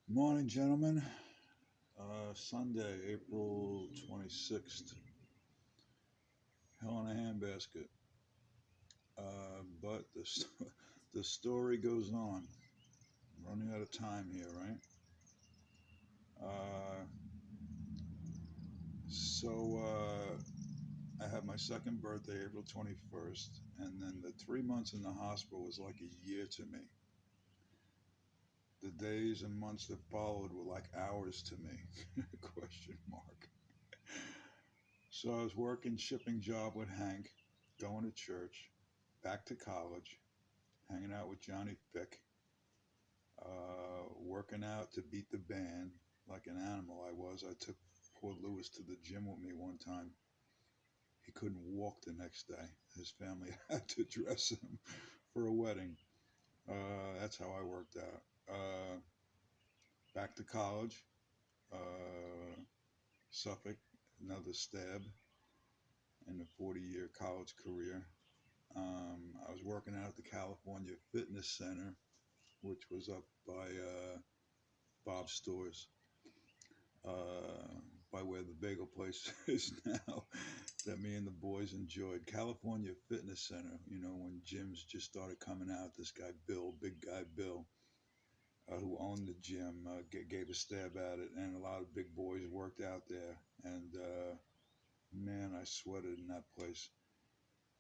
Morning, gentlemen. Sunday, April 26th. Hell in a handbasket. But the story goes on. I'm running out of time here, right? Uh, so I had my second birthday, April 21st, and then the 3 months in the hospital was like a year to me. The days and months that followed were like hours to me. Question mark. So I was working shipping job with Hank, going to church, back to college, hanging out with Johnny Fick, working out to beat the band like an animal I was. I took poor Lewis to the gym with me one time. He couldn't walk the next day. His family had to dress him for a wedding. That's how I worked out. Back to college, uh, Suffolk, another stab in a 40-year college career. I was working out at the California Fitness Center, which was up by Bob's Stores, uh, by where the bagel place is now, that me and the boys enjoyed. California Fitness Center, when gyms just started coming out, this guy Bill, big guy Bill, who owned the gym, gave a stab at it, and a lot of big boys worked out there. And man, I sweated in that place.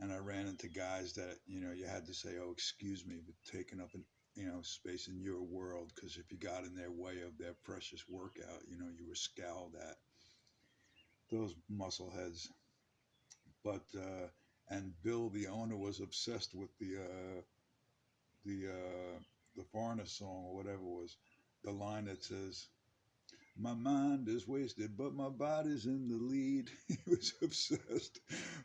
And I ran into guys that you had to say, "Oh, excuse me," but taking up space in your world, because if you got in their way of their precious workout, you were scowled at. Those muscle heads. But and Bill, the owner, was obsessed with the foreigner song or whatever it was, the line that says, "My mind is wasted, but my body's in the lead." He was obsessed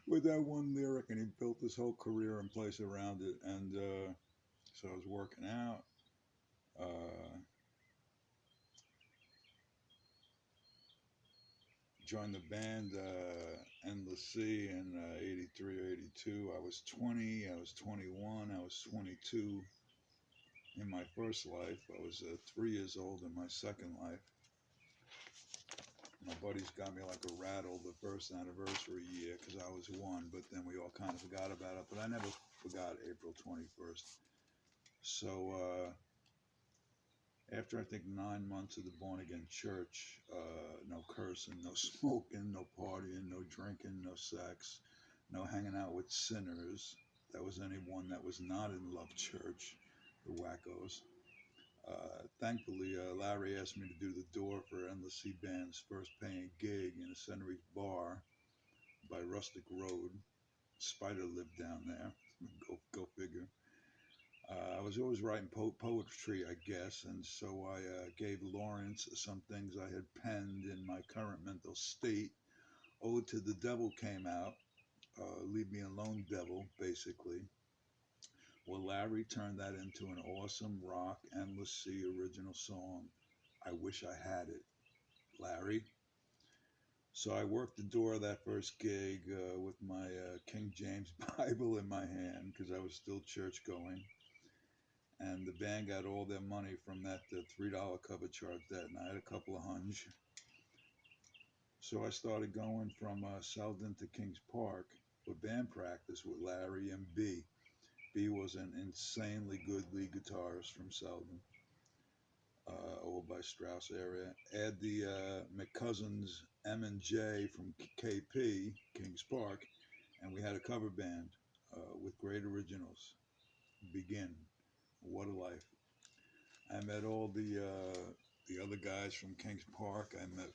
with that one lyric, and he built his whole career and place around it. And so I was working out. Uh, Joined the band Endless Sea in 83 or 82. I was 20, I was 21, I was 22 in my first life. I was 3 years old in my second life. My buddies got me like a rattle the first anniversary year because I was one, but then we all kind of forgot about it. But I never forgot April 21st. So after I think 9 months of the born again church, no cursing, no smoking, no partying, no drinking, no sex, no hanging out with sinners. That was anyone that was not in Love Church, the wackos. Thankfully, Larry asked me to do the door for Endless Sea Band's first paying gig in a Centery bar by Rustic Road. Spider lived down there. Go figure. I was always writing poetry, I guess, and so I gave Lawrence some things I had penned in my current mental state. Ode to the Devil came out. Leave Me Alone, Devil, basically. Well, Larry turned that into an awesome rock, endless sea original song. I wish I had it, Larry. So I worked the door of that first gig with my King James Bible in my hand because I was still church going. And the band got all their money from that $3 cover charge that night, a couple of hunch. So I started going from Selden to Kings Park for band practice with Larry and B. B was an insanely good lead guitarist from Selden, over by Strauss area. Add the McCousins M and J from KP, Kings Park, and we had a cover band with great originals. Begin. What a life. I met all the other guys from Kings Park. I met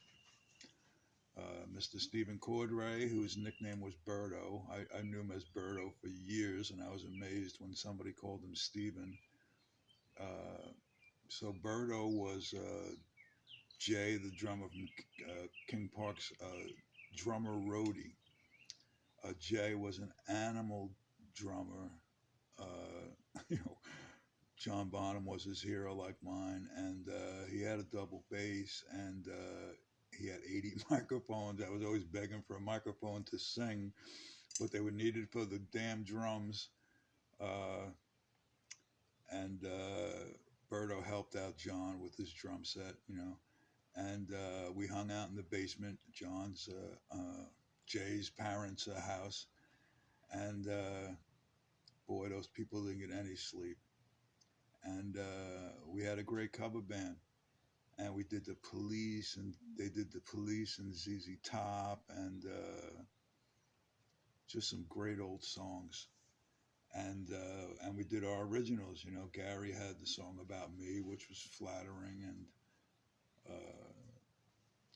Mr. Stephen Cordray, whose nickname was Birdo. I knew him as Birdo for years, and I was amazed when somebody called him Stephen. Uh, so Birdo was Jay, the drummer from King Park's drummer roadie. Jay was an animal drummer. You know, John Bonham was his hero, like mine, and he had a double bass, and he had 80 microphones. I was always begging for a microphone to sing, but they were needed for the damn drums. And Berto helped out John with his drum set, and we hung out in the basement, John's, Jay's parents' house, and boy, those people didn't get any sleep. And we had a great cover band, and we did the Police, and they did the Police and ZZ Top, and just some great old songs. And we did our originals. Gary had the song about me, which was flattering and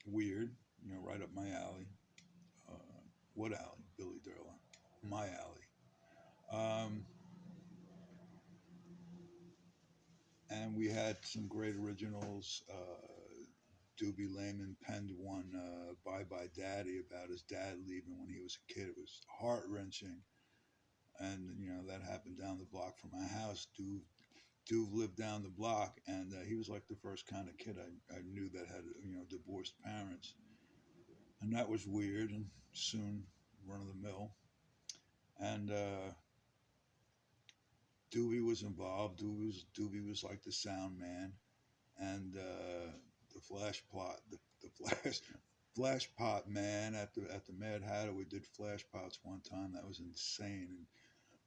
weird. Right up my alley. What alley? Billy Derla. My alley. Um, and we had some great originals. Doobie Lehman penned one, "Bye Bye Daddy," about his dad leaving when he was a kid. It was heart wrenching, and that happened down the block from my house. Duve lived down the block, and he was like the first kind of kid I knew that had divorced parents, and that was weird and soon run of the mill. And Dewey was involved. Dewey was like the sound man, and the flash plot, the flash pot man at the Mad Hatter. We did flash pots one time. That was insane, and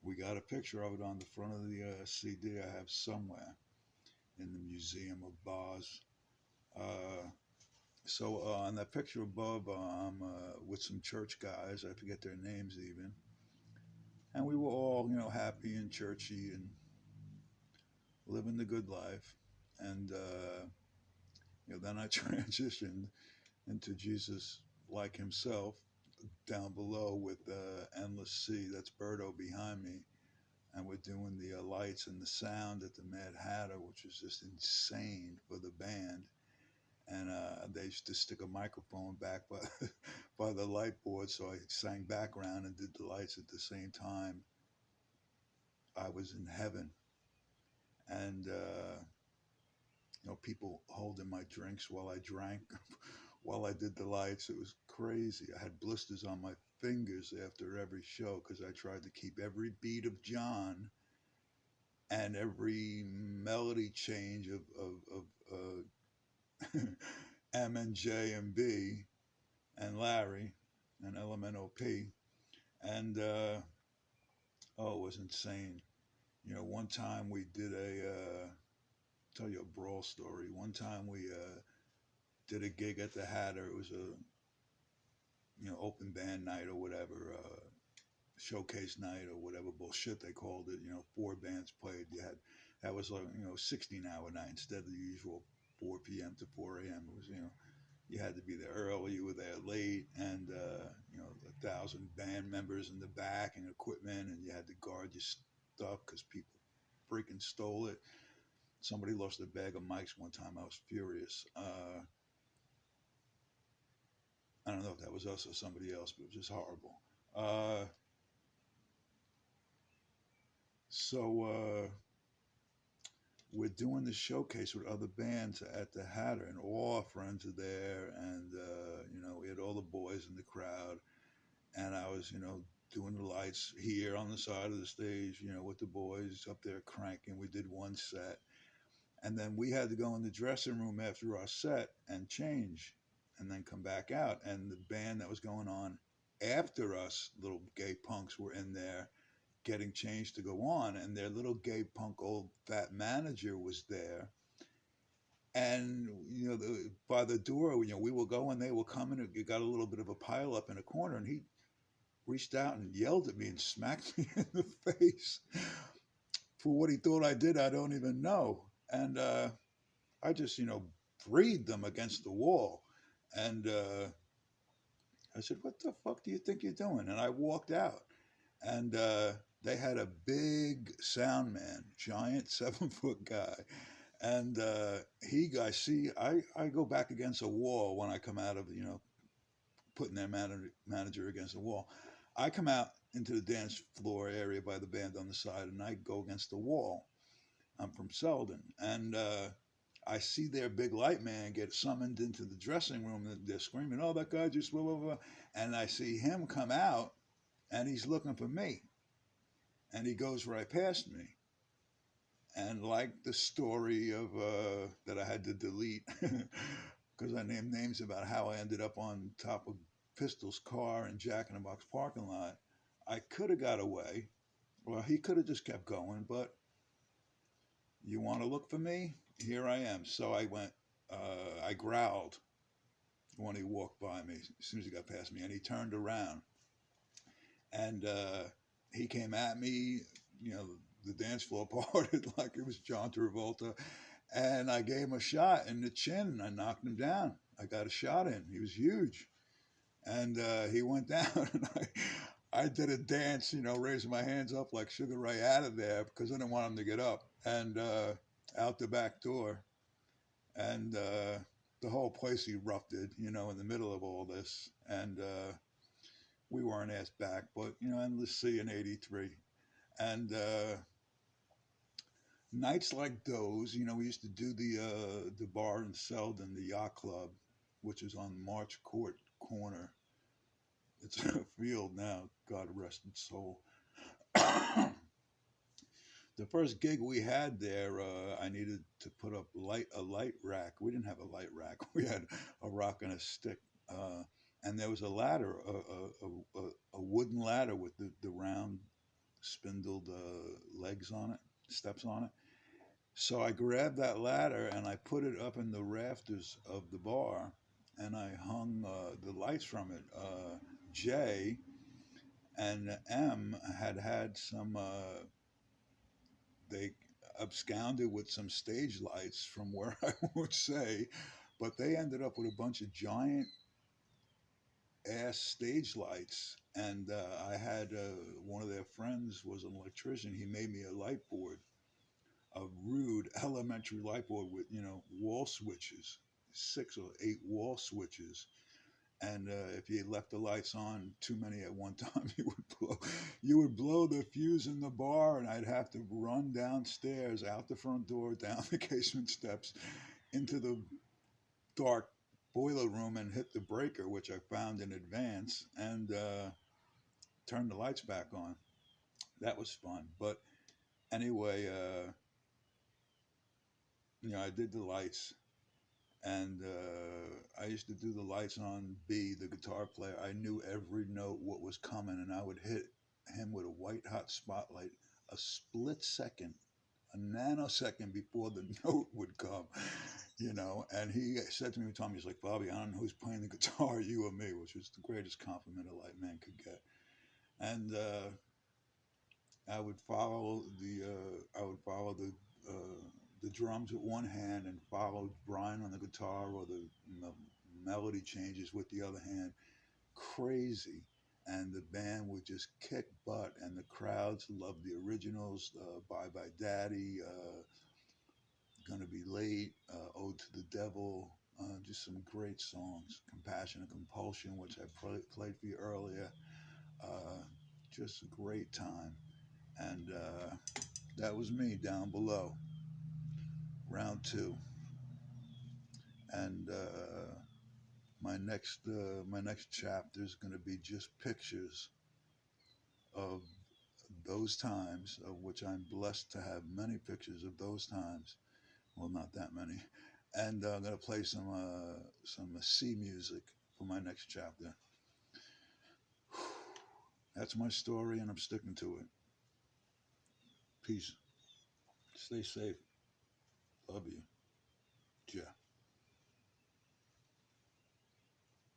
we got a picture of it on the front of the CD I have somewhere in the Museum of Bars. Uh, so on that picture above, I'm with some church guys. I forget their names even, and we were all happy and churchy and living the good life. And then I transitioned into Jesus like himself down below with Endless Sea. That's Birdo behind me. And we're doing the lights and the sound at the Mad Hatter, which was just insane for the band. And they used to stick a microphone back by, by the light board, so I sang background and did the lights at the same time. I was in heaven. And people holding my drinks while I drank, while I did the lights. It was crazy. I had blisters on my fingers after every show because I tried to keep every beat of John and every melody change of M and J and B and Larry and LMNOP. And oh, it was insane. One time we did tell you a brawl story. One time we did a gig at the Hatter. It was a open band night or whatever, showcase night or whatever bullshit they called it. Four bands played. That was like 16-hour night instead of the usual 4 p.m. to 4 a.m. It was you had to be there early. You were there late, and 1,000 band members in the back and equipment, and you had to guard your stuff because people freaking stole it. Somebody lost a bag of mics one time. I was furious. I don't know if that was us or somebody else, but it was just horrible. So we're doing this showcase with other bands at the Hatter, and all our friends are there, and we had all the boys in the crowd, and I was doing the lights here on the side of the stage, with the boys up there cranking. We did one set, and then we had to go in the dressing room after our set and change, and then come back out. And the band that was going on after us, little gay punks, were in there getting changed to go on, and their little gay punk old fat manager was there. And by the door, we were going, they were coming. It got a little bit of a pile up in a corner, and he reached out and yelled at me and smacked me in the face for what he thought I did. I don't even know. And I just breathed them against the wall, and I said, "What the fuck do you think you're doing?" And I walked out, and they had a big sound man, giant 7-foot guy. And I go back against a wall when I come out of, putting their manager against a wall. I come out into the dance floor area by the band on the side, and I go against the wall. I'm from Selden. And I see their big light man get summoned into the dressing room, and they're screaming, "Oh, that guy just blah, blah, blah." And I see him come out, and he's looking for me. And he goes right past me. And like the story of that I had to delete because I named names about how I ended up on top of Pistol's car in Jack in the Box parking lot, I could have got away. Well, he could have just kept going, but you want to look for me? Here I am. So I went, I growled when he walked by me as soon as he got past me, and he turned around and he came at me. You know, the dance floor parted like it was John Travolta, and I gave him a shot in the chin. I knocked him down. I got a shot in. He was huge, and he went down, and I did a dance, you know, raising my hands up like Sugar Ray out of there because I didn't want him to get up, and out the back door, and the whole place erupted, you know, in the middle of all this, and we weren't asked back, but you know, endless sea in '83, and nights like those, you know, we used to do the bar in Selden, the yacht club, which is on March Court corner. It's a field now, God rest its soul. The first gig we had there, I needed to put up a light rack. We didn't have a light rack. We had a rock and a stick, and there was a ladder, a wooden ladder with the round spindled legs on it, steps on it. So I grabbed that ladder and I put it up in the rafters of the bar, and I hung the lights from it. J and M had some. They absconded with some stage lights from where I would say, but they ended up with a bunch of giant ass stage lights. And I had one of their friends was an electrician. He made me a light board, a rude elementary light board with, you know, wall switches, 6 or 8 wall switches. And if you left the lights on too many at one time, you would blow the fuse in the bar, and I'd have to run downstairs, out the front door, down the casement steps, into the dark boiler room, and hit the breaker, which I found in advance, and turn the lights back on. That was fun. But anyway, you know, I did the lights, and I used to do the lights on B, the guitar player. I knew every note what was coming, and I would hit him with a white hot spotlight a split second, a nanosecond before the note would come, you know. And he said to me one time, he's like, "Bobby, I don't know who's playing the guitar, you or me," which was the greatest compliment a light man could get. And I would follow the drums with one hand and follow Brian on the guitar, or the melody changes with the other hand. Crazy. And the band would just kick butt, and the crowds loved the originals. Bye Bye Daddy, Gonna Be Late, Ode to the Devil. Just some great songs. Compassion and Compulsion, which I played for you earlier. Uh, just a great time. And that was me down below, round two. And my next chapter is going to be just pictures of those times, of which I'm blessed to have many pictures of those times. Well, not that many. And I'm going to play some sea music for my next chapter. That's my story, and I'm sticking to it. Peace. Stay safe. Love you.